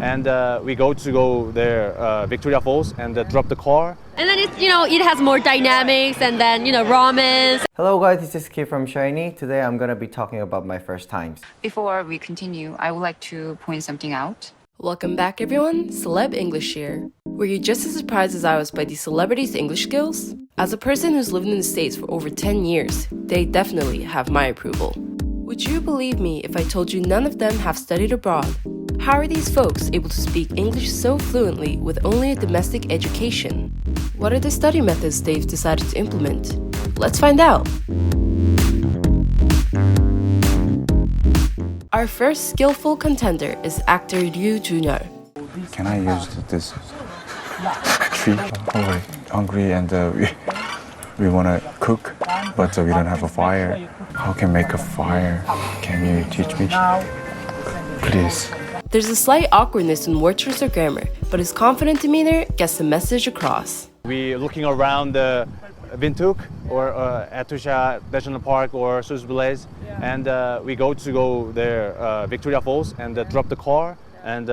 and we go there, Victoria Falls, and drop the car. And then it has more dynamics, and then ramen. Hello guys, this is Kid from Shiny. Today I'm gonna be talking about my first times. Before we continue, I would like to point something out. Welcome back everyone, Celeb English here. Were you just as surprised as I was by these celebrities' English skills? As a person who's lived in the States for over 10 years, they definitely have my approval. Would you believe me if I told you none of them have studied abroad? How are these folks able to speak English so fluently with only a domestic education? What are the study methods they've decided to implement? Let's find out! Our first skillful contender is actor Ryu Junior. Can I use this tree? I'm hungry and we want to cook, but we don't have a fire. How can I make a fire? Can you teach me? Please. There's a slight awkwardness in word choice or grammar, but his confident demeanor gets the message across. We looking around the Vintuk or Atusha National Park or Suzbulaze, and we go there, Victoria Falls, and drop the car and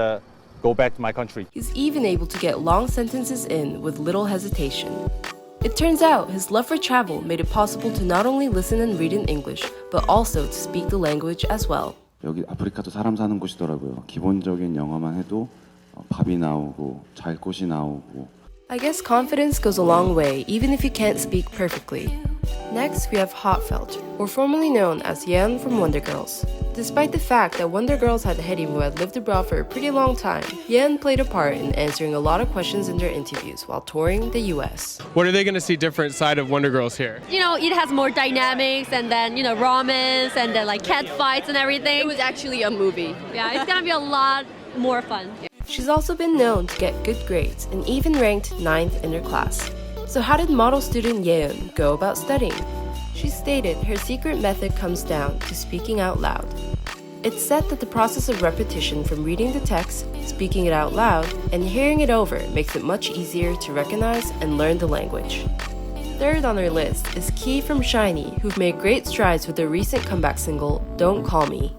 go back to my country. He's even able to get long sentences in with little hesitation. It turns out his love for travel made it possible to not only listen and read in English, but also to speak the language as well. 여기 아프리카도 사람 사는 곳이더라고요. 기본적인 영어만 해도 밥이 나오고 잘 곳이 나오고. I guess confidence goes a long way, even if you can't speak perfectly. Next, we have Hotfelt, or formerly known as Yeon from Wonder Girls. Despite the fact that Wonder Girls had Hedy who had lived abroad for a pretty long time, Yeon played a part in answering a lot of questions in their interviews while touring the US. What are they going to see different side of Wonder Girls here? It has more dynamics, and then ramen, and then like cat fights and everything. It was actually a movie. Yeah, it's gonna be a lot more fun. She's also been known to get good grades and even ranked 9th in her class. So how did model student Yeon go about studying? She stated her secret method comes down to speaking out loud. It's said that the process of repetition from reading the text, speaking it out loud, and hearing it over makes it much easier to recognize and learn the language. Third on her list is Key from Shiny, who've made great strides with their recent comeback single, Don't Call Me.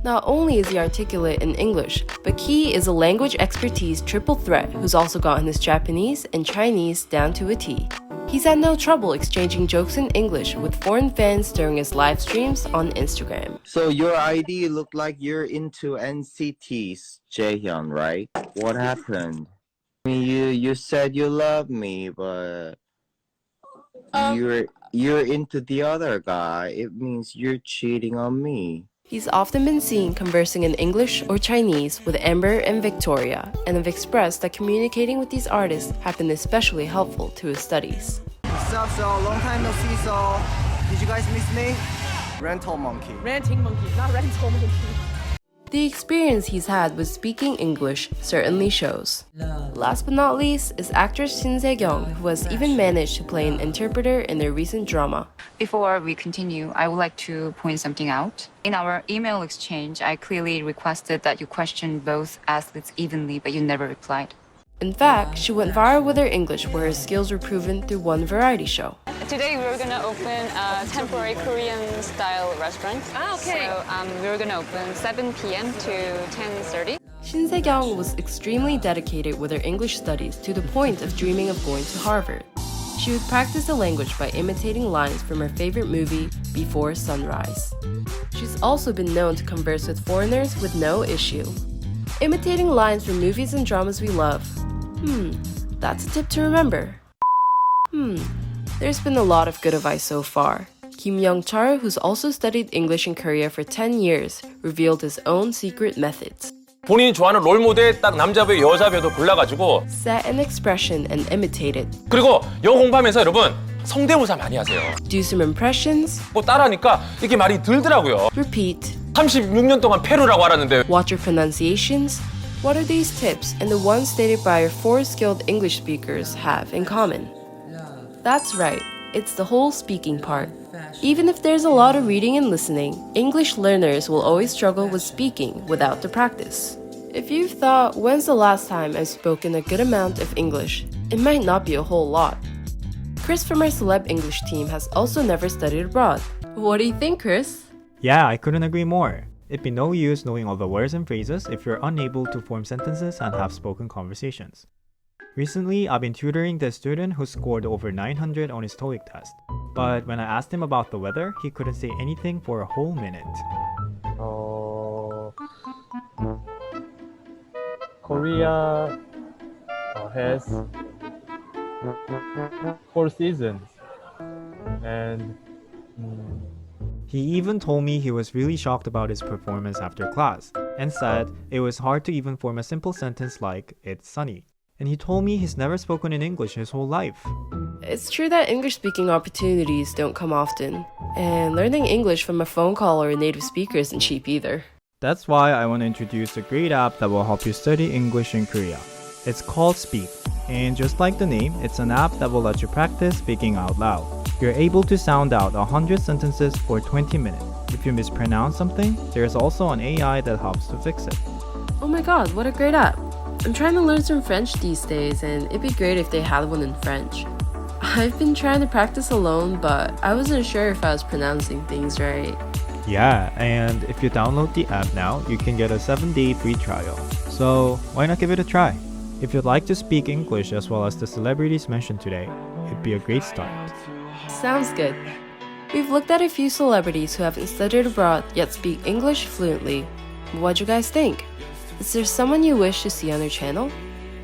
Not only is he articulate in English, but Key is a language expertise triple threat who's also gotten his Japanese and Chinese down to a T. He's had no trouble exchanging jokes in English with foreign fans during his live streams on Instagram. So your ID looked like you're into NCT's, Jaehyun, right? What happened? I mean, you said you love me, but you're into the other guy. It means you're cheating on me. He's often been seen conversing in English or Chinese with Amber and Victoria, and have expressed that communicating with these artists have been especially helpful to his studies. What's up, so long time no see, so did you guys miss me? Rental monkey. Ranting monkey, not rental monkey. The experience he's had with speaking English certainly shows. Last but not least is actress Shin Se-kyung, who has even managed to play an interpreter in their recent drama. Before we continue, I would like to point something out. In our email exchange, I clearly requested that you question both athletes evenly, but you never replied. In fact, she went viral with her English where her skills were proven through one variety show. Today we're gonna open a temporary Korean-style restaurant. Okay. So we're gonna open 7 p.m. to 10:30. Shin Se-kyung was extremely dedicated with her English studies to the point of dreaming of going to Harvard. She would practice the language by imitating lines from her favorite movie, Before Sunrise. She's also been known to converse with foreigners with no issue. Imitating lines from movies and dramas we love. That's a tip to remember. There's been a lot of good advice so far. Kim Young-chul, who's also studied English in Korea for 10 years, revealed his own secret methods. 본인이 좋아하는 롤 모델 딱 남자 배우, 여자 배우도 골라가지고 Set an expression and imitate it. 그리고 영어 공부하면서 여러분 성대모사 많이 하세요. Do some impressions. 뭐 따라하니까 이게 말이 들더라고요. Repeat. 36년 동안 페루라고 알았는데 Watch your pronunciations. What are these tips and the ones stated by our 4 skilled English speakers have in common? That's right, it's the whole speaking part. Even if there's a lot of reading and listening, English learners will always struggle with speaking without the practice. If you've thought, when's the last time I've spoken a good amount of English? It might not be a whole lot. Chris from our Celeb English team has also never studied abroad. What do you think, Chris? Yeah, I couldn't agree more. it'd be no use knowing all the words and phrases if you're unable to form sentences and have spoken conversations. Recently, I've been tutoring this student who scored over 900 on his TOEIC test. But when I asked him about the weather, he couldn't say anything for a whole minute. Korea has 4 seasons. And he even told me he was really shocked about his performance after class and said it was hard to even form a simple sentence like, "It's sunny." And he told me he's never spoken in English his whole life. It's true that English speaking opportunities don't come often, and learning English from a phone call or a native speaker isn't cheap either. That's why I want to introduce a great app that will help you study English in Korea. It's called Speak, and just like the name, it's an app that will let you practice speaking out loud. You're able to sound out 100 sentences for 20 minutes. If you mispronounce something, there's also an AI that helps to fix it. Oh my god, what a great app! I'm trying to learn some French these days, and it'd be great if they had one in French. I've been trying to practice alone, but I wasn't sure if I was pronouncing things right. Yeah, and if you download the app now, you can get a 7-day free trial. So why not give it a try? If you'd like to speak English as well as the celebrities mentioned today, it'd be a great start. Sounds good. We've looked at a few celebrities who haven't studied abroad yet speak English fluently. What'd you guys think? Is there someone you wish to see on their channel?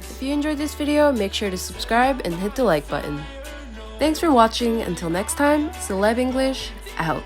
If you enjoyed this video, make sure to subscribe and hit the like button. Thanks for watching. Until next time, Celeb English out.